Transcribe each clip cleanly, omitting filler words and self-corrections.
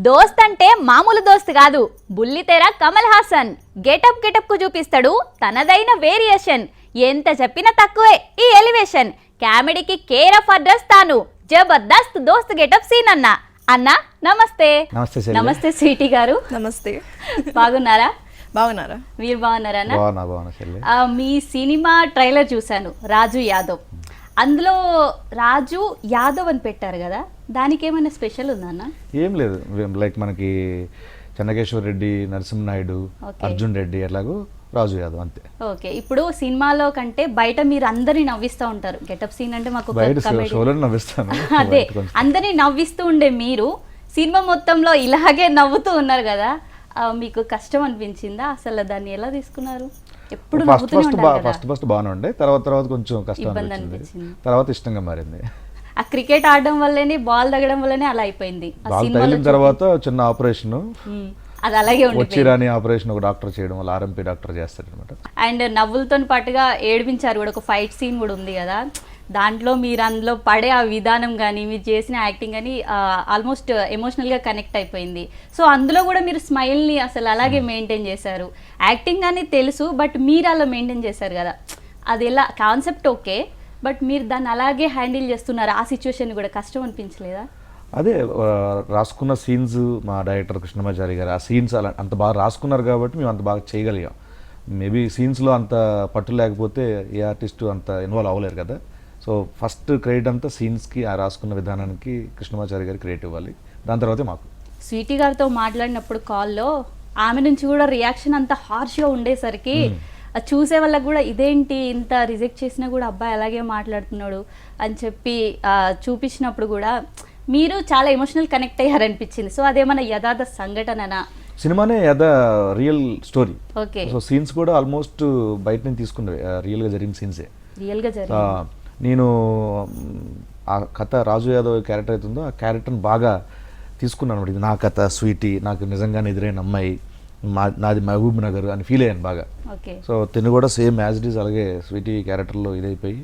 దోస్త్ అంటే మామూలు దోస్త్ కాదు, బుల్లితెర కమల్ హాసన్ గెటప్ కు చూపిస్తాడు తనదైన వేరియేషన్. ఎంత చెప్పినా తక్కువే ఈ ఎలివేషన్. కామెడీకి కేర్ ఆఫ్ అడ్రస్ తాను. జబర్దస్త్ దోస్త్ గెటప్ సీన్ అన్న నమస్తే. నమస్తే స్వీటీ గారు. నమస్తే. బాగున్నారా? బాగున్నారా? మీరు బాగున్నారా? మీ సినిమా ట్రైలర్ చూశాను, రాజు యాదవ్. అందులో రాజు యాదవ్ అని పెట్టారు కదా, దానికి ఏమైనా స్పెషల్ ఉందా అన్న? ఏం లేదు, లైక్ మనకి చెన్నకేశ్వర రెడ్డి, నరసింహనాయుడు, అర్జున్ రెడ్డి ఎలాగో రాజు యాదవ్ అంతే. ఓకే, ఇప్పుడు సినిమాలో కంటే బయట మీరు అందరినీ నవ్విస్తూ ఉంటారు. గెటప్ సీన్ అంటే మాకు నవ్విస్తాను. అదే, అందరినీ నవ్విస్తూ ఉండే మీరు సినిమా మొత్తంలో ఇలాగే నవ్వుతూ ఉన్నారు కదా, మీకు కష్టం అనిపించిందా? అసలు దాన్ని ఎలా తీసుకున్నారు? ఎప్పుడు ఫస్ట్ బాగానే ఉండే, తర్వాత కొంచెం కష్టం అనిపించింది, తర్వాత ఇష్టంగా మారింది. ఆ క్రికెట్ ఆడడం వల్లనే, బాల్ తగ్గడం వల్లనే అలా అయిపోయింది. బాల్ తగిలిన తర్వాత చిన్న ఆపరేషన్, అది అలాగే వచ్చిరాని ఆపరేషన్ ఒక డాక్టర్ చేయడం వల్ల, ఆర్ఎంపీ డాక్టర్ చేస్తాడు అనమాట. అండ్ నవ్వులతో పాటుగా ఏడిపించారు కూడా. ఒక ఫైట్ సీన్ కూడా ఉంది కదా, దాంట్లో మీరు అందులో పడే ఆ విధానం కానీ, మీరు చేసిన యాక్టింగ్ కానీ ఆల్మోస్ట్ ఎమోషనల్గా కనెక్ట్ అయిపోయింది. సో అందులో కూడా మీరు స్మైల్ని అసలు అలాగే మెయింటైన్ చేశారు. యాక్టింగ్ అని తెలుసు, బట్ మీరు అలా మెయింటైన్ చేశారు కదా, అది ఎలా కాన్సెప్ట్ ఓకే, బట్ మీరు దాన్ని అలాగే హ్యాండిల్ చేస్తున్నారు. ఆ సిచ్యువేషన్ కూడా కష్టం అనిపించలేదా? అదే రాసుకున్న సీన్స్, మా డైరెక్టర్ కృష్ణమాచారి గారు ఆ సీన్స్ అలా అంత బాగా రాసుకున్నారు కాబట్టి మేము అంత బాగా చేయగలిగాం. మేబీ సీన్స్లో అంత పట్టు లేకపోతే ఏ ఆర్టిస్టు అంత ఇన్వాల్వ్ అవ్వలేరు కదా. సో ఫస్ట్ క్రెడిట్ అంతా సీన్స్కి, ఆ రాసుకున్న విధానానికి కృష్ణమాచారి గారి క్రెడిట్ ఇవ్వాలి, దాని తర్వాతే మాకు. స్వీటీ గారితో మాట్లాడినప్పుడు కాల్లో ఆమె నుంచి కూడా రియాక్షన్ అంత హార్ష్గా ఉండేసరికి చూసే వాళ్ళకి కూడా ఇదేంటి ఇంత రిజెక్ట్ చేసినా కూడా అబ్బాయి అలాగే మాట్లాడుతున్నాడు అని చెప్పి చూపించినప్పుడు కూడా మీరు చాలా ఎమోషనల్ కనెక్ట్ అయ్యారనిపించింది. సో అదేమన్నా యథార్థ సంఘటననా? సినిమానే real story. Okay, so scenes కూడా ఆల్మోస్ట్ బయట నుంచి తీసుకున్నవి, రియల్గా జరిగిన సీన్సే. రియల్గా జరిగింది. నేను ఆ కథ రాజు యాదవ్ క్యారెక్టర్ అవుతుందో ఆ క్యారెక్టర్ని బాగా తీసుకున్నాను అనమాట. ఇది నా కథ, స్వీటీ నాకు నిజంగానే ఎదురైన అమ్మాయి, నాది మహబూబ్ నగర్ అని ఫీల్ అయ్యాను బాగా. సో తిను కూడా సేమ్ యాజ్ ఇట్ ఈస్ అలాగే స్వీటీ క్యారెక్టర్లో ఇదైపోయి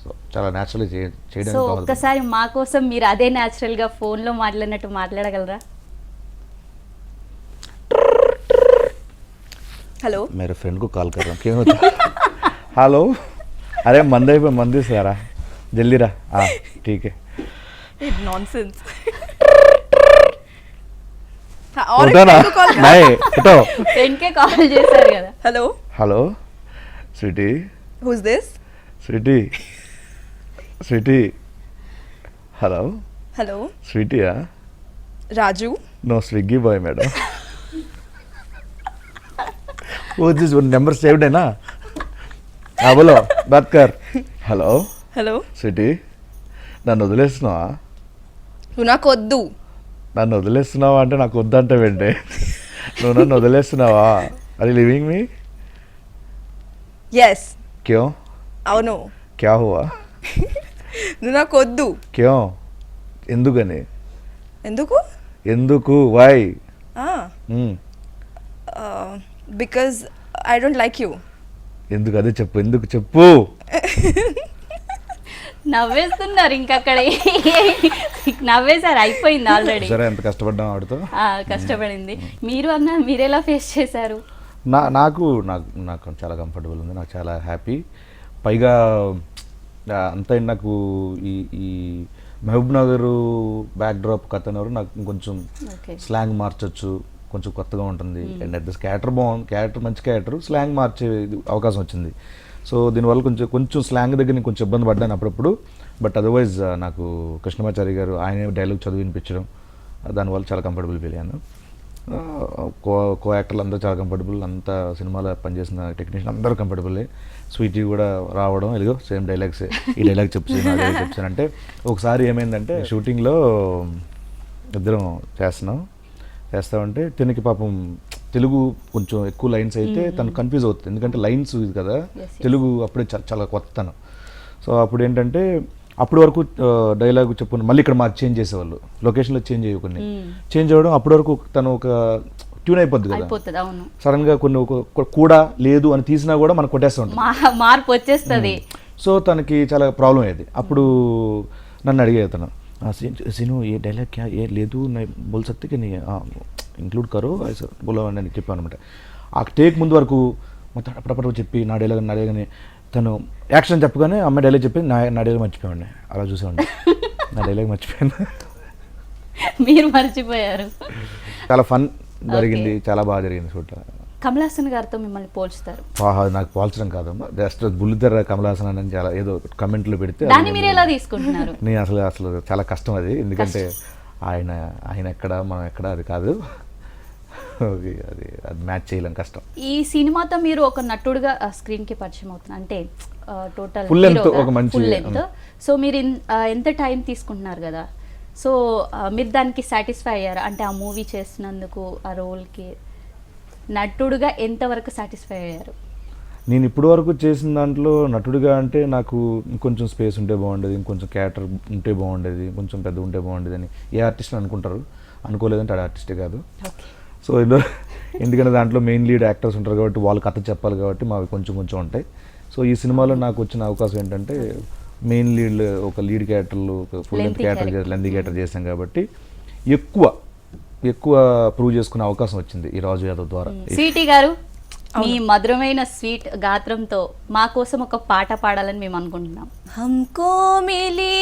సో చాలా న్యాచురల్గా చేయడానికి. సో ఒక్కసారి మా కోసం మీరు అదే న్యాచురల్గా ఫోన్లో మాట్లాడినట్టు మాట్లాడగలరా? హలో, मेरे फ्रेंड को कॉल कर रहा हूँ. क्यों होता? हेलो, अरे मंदिर पे मंदिर से आ रहा, जल्दी रहा. हाँ ठीक है. नॉनसेंस. नहीं उठो. ఫ్రెండ్ కే కాల్ చేశారు కదా. Hello hello sweety. Who is this? Sweety. Hello hello sweety. Raju. No, Swiggy boy madam. वो जिस नंबर सेव्ड है ना. हाँ बोलो, बात कर. हेलो हेलो స్వీటీ, నన్ను వదిలేస్తున్నావా? నువ్వు నాకు వద్దు. నన్ను వదిలేస్తున్నావా అంటే నాకు వద్దంటే వెంటే నువ్వు నన్ను వదిలేస్తున్నావా? అది లివింగ్ మీ? yes. క్యో? అవును. క్యా హువా? నువ్వు నాకు వద్దు. క్యో? ఎందుకని? ఎందుకు? Why? Because I don't like you. ఎందుకు? అదే చెప్పు, ఎందుకు చెప్పు. నవ్వేస్తున్నారు ఇంకా అక్కడ. నవ్వేసారు, అయిపోయింది ఆల్రెడీ. సరే, ఎంత కష్టపడ్డాం ఆవిడతో. కష్టపడింది. మీరు అన్న మీరెలా ఫేస్ చేశారు? నాకు చాలా కంఫర్టబుల్ ఉంది, నాకు చాలా హ్యాపీ. పైగా అంతా నాకు ఈ మహబూబ్ నగర్ బ్యాక్డ్రాప్ కథనరు నాకు కొంచెం స్లాంగ్ మార్చొచ్చు, కొంచెం కొత్తగా ఉంటుంది. అండ్ అట్ దిస్ క్యారెక్టర్ మంచి క్యారెక్టర్, స్లాంగ్ మార్చే అవకాశం వచ్చింది. సో దీనివల్ల కొంచెం స్లాంగ్ దగ్గర నేను కొంచెం ఇబ్బంది పడ్డాను అప్పుడప్పుడు. బట్ అదర్వైజ్ నాకు కృష్ణమాచారి గారు ఆయన డైలాగ్ చదివి వినిపించడం, దానివల్ల చాలా కంఫర్టబుల్ ఫీల్ అయ్యాను. కో యాక్టర్లు అందరూ చాలా కంఫర్టబుల్, అంతా సినిమాలో పనిచేసిన టెక్నీషియన్ అందరూ కంఫర్టబుల్లే. స్వీటీ కూడా రావడం, ఇదిగో సేమ్ డైలాగ్సే, ఈ డైలాగ్ చెప్తాను అంటే. ఒకసారి ఏమైందంటే షూటింగ్లో ఇద్దరం చేస్తామంటే తినకి పాపం తెలుగు కొంచెం ఎక్కువ లైన్స్ అయితే తను కన్ఫ్యూజ్ అవుతుంది, ఎందుకంటే లైన్స్ ఇది కదా, తెలుగు అప్పుడే చాలా కొత్తను. సో అప్పుడు ఏంటంటే అప్పటి వరకు డైలాగ్ చెప్పుకుని మళ్ళీ ఇక్కడ మాకు చేంజ్ చేసేవాళ్ళు, లొకేషన్లో చేంజ్ అవ్వడం. అప్పటి వరకు తను ఒక ట్యూన్ అయిపోద్ది కదా, సడన్ గా కొన్ని కూడా లేదు అని తీసినా కూడా మనకు కొట్టేస్తూ ఉంటుంది, మార్పు వచ్చేస్తుంది. సో తనకి చాలా ప్రాబ్లం అయ్యేది. అప్పుడు నన్ను అడిగే తను, सीनू ये डायलॉग क्या ये లేదు నేను बोल सकते कि नहीं ఇంక్లూడ్ करो ऐसा बोला అని చెప్పాను అనమాట. ఆ టేక్ ముందు వరకు మొత్తం అప్పుడప్పుడు చెప్పి నా డైలాగ్ని తను యాక్షన్ చెప్పగానే అమ్మాయి డైలాగ్ చెప్పి నా డైలాగ్ మర్చిపోయాడు. అలా చూసేవాడిని. నా డైలాగ్ మర్చిపోయాను. మీరు మర్చిపోయారు. చాలా ఫన్ జరిగింది, చాలా బాగా జరిగింది షూట్. కమల్ హాసన్ గారితో మిమ్మల్ని పోల్చుతారు. నాకు పోల్చడం కాదమ్మా, జస్ట్ బుల్లితెర కమల్ హాసన్ అని చాలా ఏదో కమెంట్లో పెడితే దాన్ని మీరు ఎలా తీసుకుంటున్నారు? నేను అసలు చాలా కష్టం అది, ఎందుకంటే ఆయన ఎక్కడ మనం ఎక్కడ అది కాదు, అది మ్యాచ్ చేయలేం, కష్టం. ఈ సినిమాతో మీరు ఒక నటుడుగా స్క్రీన్ కి పరిచయం అవుతున్నారు అంటే టోటల్ ఫుల్ లెంత్ ఒక మంచి ఫుల్ లెంత్. సో మీరు ఎంత టైం తీసుకుంటున్నారు కదా, సో మీరు దానికి సాటిస్ఫై అయ్యారా? అంటే ఆ మూవీ చేసినందుకు, ఆ రోల్కి నటుడుగా ఎంతవరకు సాటిస్ఫై అయ్యారు? నేను ఇప్పటి వరకు చేసిన దాంట్లో నటుడిగా అంటే నాకు ఇంకొంచెం స్పేస్ ఉంటే బాగుండేది, ఇంకొంచెం క్యారెక్టర్ ఉంటే బాగుండేది, కొంచెం పెద్ద ఉంటే బాగుండేది అని ఏ ఆర్టిస్ట్ అనుకుంటారు. అనుకోలేదంటే అది ఆర్టిస్టే కాదు. సో ఎందుకంటే దాంట్లో మెయిన్ లీడ్ యాక్టర్స్ ఉంటారు కాబట్టి వాళ్ళు కథ చెప్పాలి కాబట్టి మావి కొంచెం ఉంటాయి. సో ఈ సినిమాలో నాకు వచ్చిన అవకాశం ఏంటంటే మెయిన్ లీడ్ ఒక లీడ్ క్యారెక్టర్లు ఫుల్ లెంత్ క్యారెక్టర్ చేశాం కాబట్టి ఎక్కువ ప్రూవ్ చేసుకునే అవకాశం వచ్చింది ఈ రాజు యాదవ్ ద్వారా. స్వీటీ గారు, మీ మధురమైన స్వీట్ గాత్రంతో మా కోసం ఒక పాట పాడాలని మేము అనుకుంటున్నాం. हमको मिली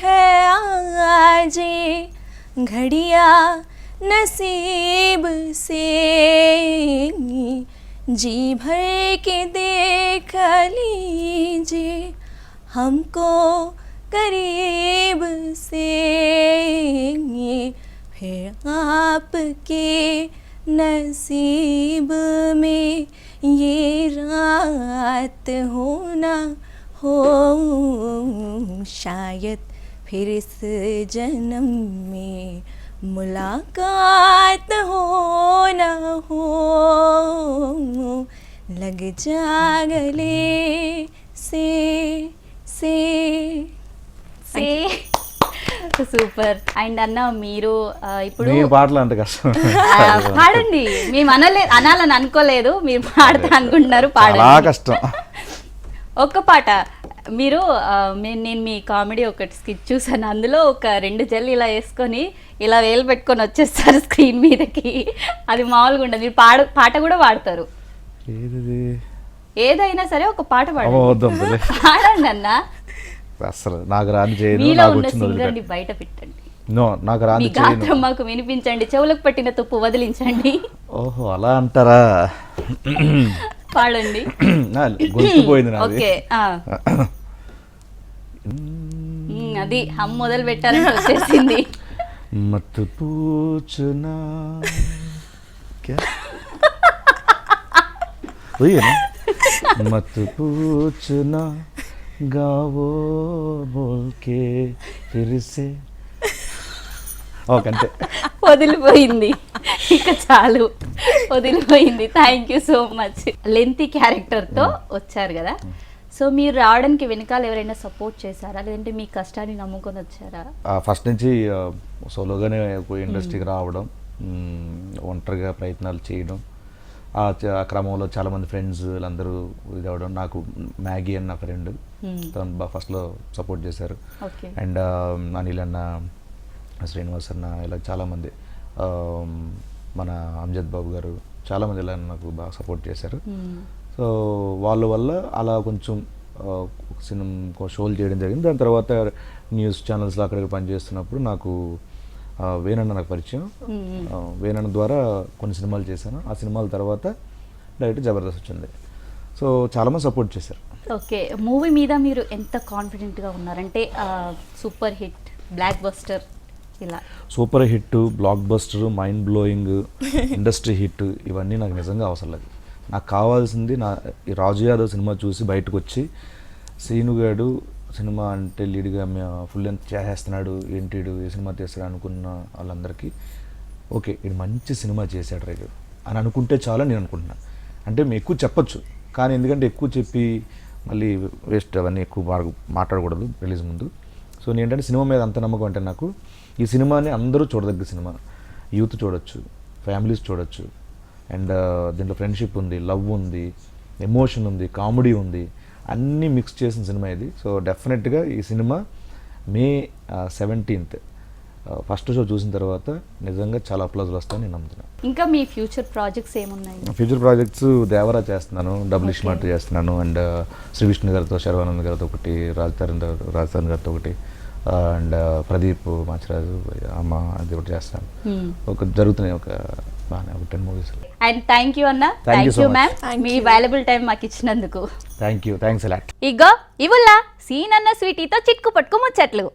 है आज घड़िया नसीब से, जी भर के देख लीजिए हमको करीब से, फिर आपके नसीब में ये रात होना हो, शायद फिर इस जन्म में मुलाकात हो ना हो, लग जा गले से సూపర్. అండ్ అన్న మీరు ఇప్పుడు పాటలు అంటే కష్టం పాడండి. మేము అనాలని అనుకోలేదు, మీరు పాడతా అనుకుంటున్నారు, పాడండి. కష్టం. ఒక్క పాట మీరు నేను మీ కామెడీ ఒకటి స్కిట్ చూసాను, అందులో ఒక 2 జల్లు ఇలా వేసుకొని ఇలా వేలు పెట్టుకొని వచ్చేస్తారు స్క్రీన్ మీదకి, అది మామూలుగా ఉండదు. మీరు పాట కూడా పాడతారు, ఏదైనా సరే ఒక పాట పాడండి అన్న. అసలు నాకు రాని మీలో ఉన్న సింగర్ని బయట పెట్టండి, నాకు రాని గాత్రం మాకు వినిపించండి, చెవులకు పట్టిన తుప్పు వదిలించండి. ఓహో అలా అంటారా? పాడండి. ఓకే, అది హమ్ మొదలు పెట్టాలని వచ్చేసింది. మత్ పూచనా మత్ పూచనా గావో బోల్కే ఫిర్సే. ఓకే అంతే, వదిలిపోయింది, ఇక చాలు, వదిలిపోయింది. Thank you so much. Lengthy క్యారెక్టర్తో వచ్చారు కదా, సో మీరు రావడానికి వెనకాల ఎవరైనా సపోర్ట్ చేశారా, లేదంటే మీ కష్టాన్ని నమ్ముకొని వచ్చారా? ఫస్ట్ నుంచి సోలోగానే ఇండస్ట్రీకి రావడం, ఒంటరిగా ప్రయత్నాలు చేయడం, ఆ క్రమంలో చాలామంది ఫ్రెండ్స్ వీళ్ళందరూ ఇది అవ్వడం. నాకు మ్యాగీ అన్న నా ఫ్రెండ్, తను ఫస్ట్లో సపోర్ట్ చేశారు. అండ్ అనిల్ అన్న, శ్రీనివాస్ అన్న, ఇలా చాలామంది, మన అంజద్ బాబు గారు, చాలామంది ఇలా నాకు బాగా సపోర్ట్ చేశారు. సో వాళ్ళ వల్ల అలా కొంచెం సినిమా షోలు చేయడం జరిగింది. దాని తర్వాత న్యూస్ ఛానల్స్లో అక్కడికి పనిచేస్తున్నప్పుడు నాకు వేణన్న నాకు పరిచయం. వేణన్న ద్వారా కొన్ని సినిమాలు చేశాను. ఆ సినిమాల తర్వాత డైరెక్ట్ జబర్దస్త్ వచ్చింది. సో చాలామంది సపోర్ట్ చేశారు. ఓకే, మూవీ మీద మీరు ఎంత కాన్ఫిడెంట్గా ఉన్నారంటే సూపర్ హిట్, బ్లాక్ బస్టర్, ఇలా super hit, block buster, mind blowing, industry hit ఇవన్నీ నాకు నిజంగా అవసరం లేదు. నాకు కావాల్సింది ఈ రాజు యాదవ్ సినిమా చూసి బయటకు వచ్చి శ్రీనుగాడు సినిమా అంటే లీడ్గా ఫుల్ లెంత్ చేసేస్తున్నాడు, ఏంటిడు ఏ సినిమా తీస్తాడు అనుకున్న వాళ్ళందరికీ ఓకే ఇది మంచి సినిమా చేశాడు రైడు అని అనుకుంటే చాలని నేను అనుకుంటున్నాను. అంటే మేము ఎక్కువ చెప్పచ్చు, కానీ ఎందుకంటే ఎక్కువ చెప్పి మళ్ళీ వేస్ట్, అవన్నీ ఎక్కువ మాట్లాడకూడదు రిలీజ్ ముందు. సో నేను ఏంటంటే సినిమా మీద అంత నమ్మకం అంటే నాకు ఈ సినిమాని అందరూ చూడదగ్గ సినిమా. యూత్ చూడొచ్చు, ఫ్యామిలీస్ చూడొచ్చు, అండ్ దీంట్లో ఫ్రెండ్షిప్ ఉంది, లవ్ ఉంది, ఎమోషన్ ఉంది, కామెడీ ఉంది, అన్నీ మిక్స్ చేసిన సినిమా ఇది. సో డెఫినెట్గా ఈ సినిమా మే 17th ఫస్ట్ షో చూసిన తర్వాత నిజంగా చాలా అప్లాజులు వస్తాయని నేను నమ్ముతున్నాను. ఇంకా మీ ఫ్యూచర్ ప్రాజెక్ట్స్ ఏమున్నాయి? ఫ్యూచర్ ప్రాజెక్ట్స్ దేవరా చేస్తున్నాను, డబుల్ ఇష్మార్ట్ చేస్తున్నాను, అండ్ శ్రీ విష్ణు గారితో, శర్వానంద్ గారితో ఒకటి, రాజధాని గారితో ఒకటి, అండ్ ప్రదీప్ మాచిరాజు అమ్మ అది ఒకటి చేస్తాను. ఒక జరుగుతున్నాయి ఒక బాగానే ఒక 10 మూవీస్. అండ్ థ్యాంక్ యూ అన్న, Thank you thank so you much. Ma'am, మీ వాల్యుబుల్ టైం మాకు ఇచ్చినందుకు. Thanks a lot. ఇగో ఇవుల్లా సీన్ అన్న స్వీటీతో చిక్కు పట్టుకు ముచ్చట్లు.